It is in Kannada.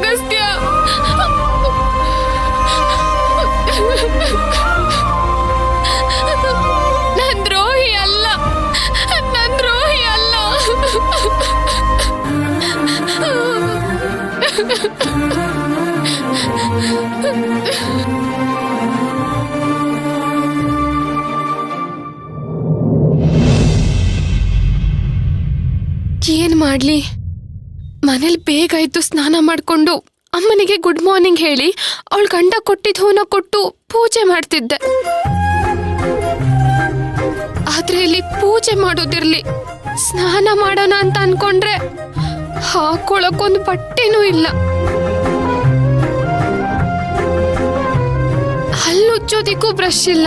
ಅಗಸ್ತ್ಯ. ನನ್ ದ್ರೋಹಿ ಅಲ್ಲ, ನನ್ ದ್ರೋಹಿ ಅಲ್ಲ. ಏನ್ ಮಾಡ್ಲಿ, ಮನೇಲಿ ಬೇಗ ಎದ್ದು ಸ್ನಾನ ಮಾಡ್ಕೊಂಡು ಅಮ್ಮನಿಗೆ ಗುಡ್ ಮಾರ್ನಿಂಗ್ ಹೇಳಿ ಅವಳ ಗಂಡ ಕೊಟ್ಟಿದ್ದ ಹೂನ ಕೊಟ್ಟು ಪೂಜೆ ಮಾಡ್ತಿದ್ದೆ. ಆದ್ರೆ ಇಲ್ಲಿ ಪೂಜೆ ಮಾಡೋದಿರ್ಲಿ, ಸ್ನಾನ ಮಾಡೋಣ ಅಂತ ಅನ್ಕೊಂಡ್ರೆ ಹಾಕೊಳಕ್ಕೊಂದು ಬಟ್ಟೆನೂ ಇಲ್ಲ. ಹಲ್ಲುಜ್ಜೋದಿಕ್ಕೂ ಬ್ರಷ್ ಇಲ್ಲ.